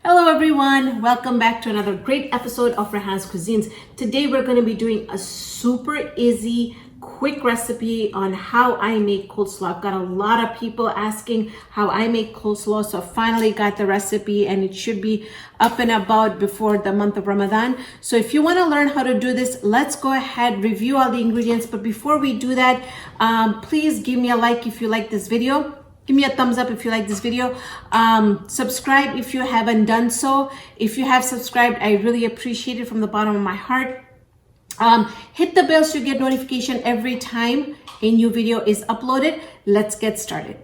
Hello everyone, welcome back to another great episode of Raihan's Cuisines. Today we're going to be doing a super easy, quick recipe on how I make coleslaw. I've got a lot of people asking how I make coleslaw, so I finally got the recipe and it should be up and about before the month of Ramadan. So if you want to learn how to do this, let's go ahead, review all the ingredients. But before we do that, please give me a like if you like this video. Give me a thumbs up if you like this video. Subscribe if you haven't done so. If you have subscribed, I really appreciate it from the bottom of my heart. Hit the bell so you get notification every time a new video is uploaded. Let's get started.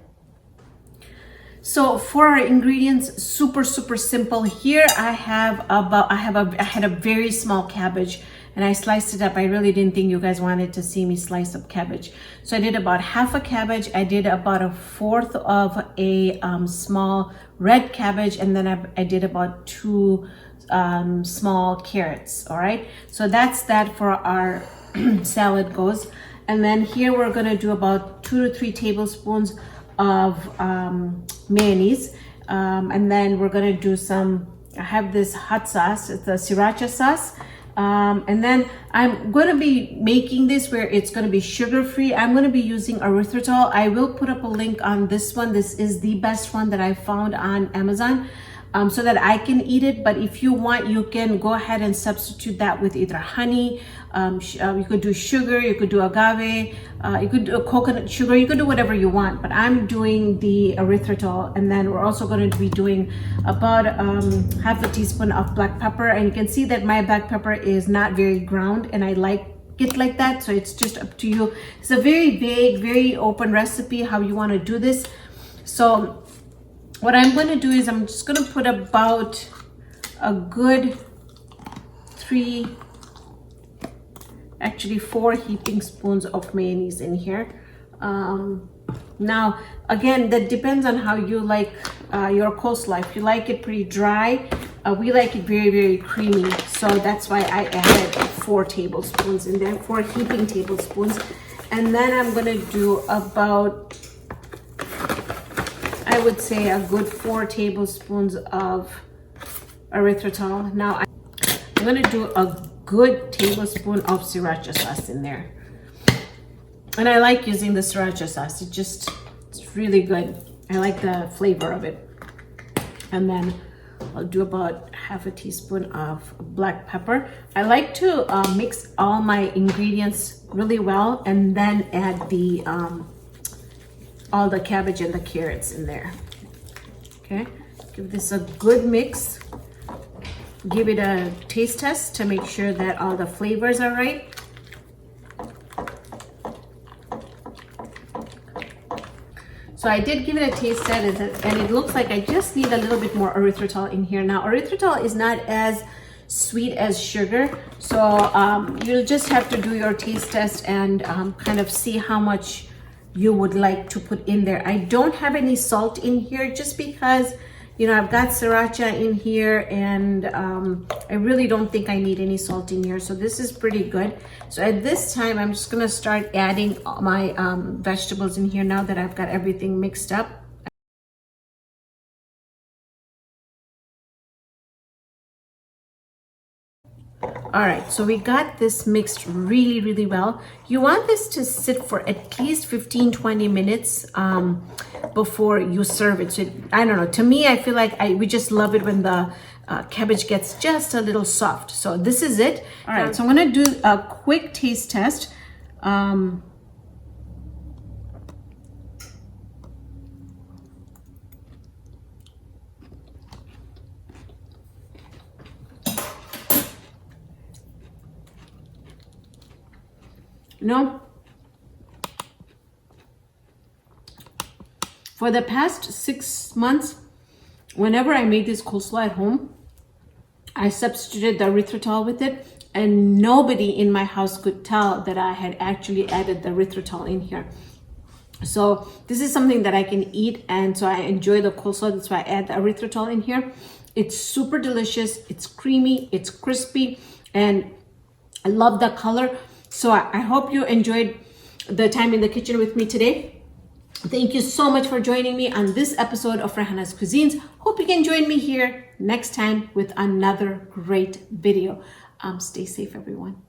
So for our ingredients, super simple. Here I had a very small cabbage and I sliced it up. I really didn't think you guys wanted to see me slice up cabbage. So I did about half a cabbage. I did about a fourth of a small red cabbage, and then I did about two small carrots. All right, so that's that for our salad goes. And then here we're gonna do about 2 to 3 tablespoons of mayonnaise, and then we're gonna do I have this hot sauce, it's the sriracha sauce. And then I'm going to be making this where it's going to be sugar-free. I'm going to be using erythritol. I will put up a link on this one. This is the best one that I found on Amazon, so that I can eat it. But if you want, you can go ahead and substitute that with either honey. You could do sugar, you could do agave, you could do coconut sugar, you could do whatever you want. But I'm doing the erythritol, and then we're also going to be doing about half a teaspoon of black pepper. And you can see that my black pepper is not very ground, and I like it like that, so it's just up to you. It's a very vague, very open recipe how you want to do this. So what I'm going to do is I'm just going to put about a good 4 heaping spoons of mayonnaise in here. Now again, that depends on how you like your coleslaw. If you like it pretty dry, we like it very creamy, so that's why I added 4 tablespoons in there, 4 heaping tablespoons. And then I'm gonna do about, I would say, a good 4 tablespoons of erythritol. Now I'm gonna do a good tablespoon of sriracha sauce in there. And I like using the sriracha sauce. It's really good. I like the flavor of it. And then I'll do about half a teaspoon of black pepper. I like to mix all my ingredients really well and then add all the cabbage and the carrots in there. Okay, give this a good mix. Give it a taste test to make sure that all the flavors are right. So I did give it a taste test, and it looks like I just need a little bit more erythritol in here. Now erythritol is not as sweet as sugar, so you'll just have to do your taste test and kind of see how much you would like to put in there. I don't have any salt in here just because, you know, I've got sriracha in here, and I really don't think I need any salt in here. So this is pretty good. So at this time, I'm just gonna start adding my vegetables in here now that I've got everything mixed up. All right, so we got this mixed really well. You want this to sit for at least 15-20 minutes before you serve it. So I don't know, to me, I feel like we just love it when the cabbage gets just a little soft. So this is it. All right, so I'm gonna do a quick taste test. No, for the past 6 months, whenever I made this coleslaw at home, I substituted the erythritol with it, and nobody in my house could tell that I had actually added the erythritol in here. So this is something that I can eat, and so I enjoy the coleslaw. That's why I add the erythritol in here. It's super delicious, it's creamy, it's crispy, and I love the color. So I hope you enjoyed the time in the kitchen with me today. Thank you so much for joining me on this episode of Raihana's Cuisines. Hope you can join me here next time with another great video. Stay safe, everyone.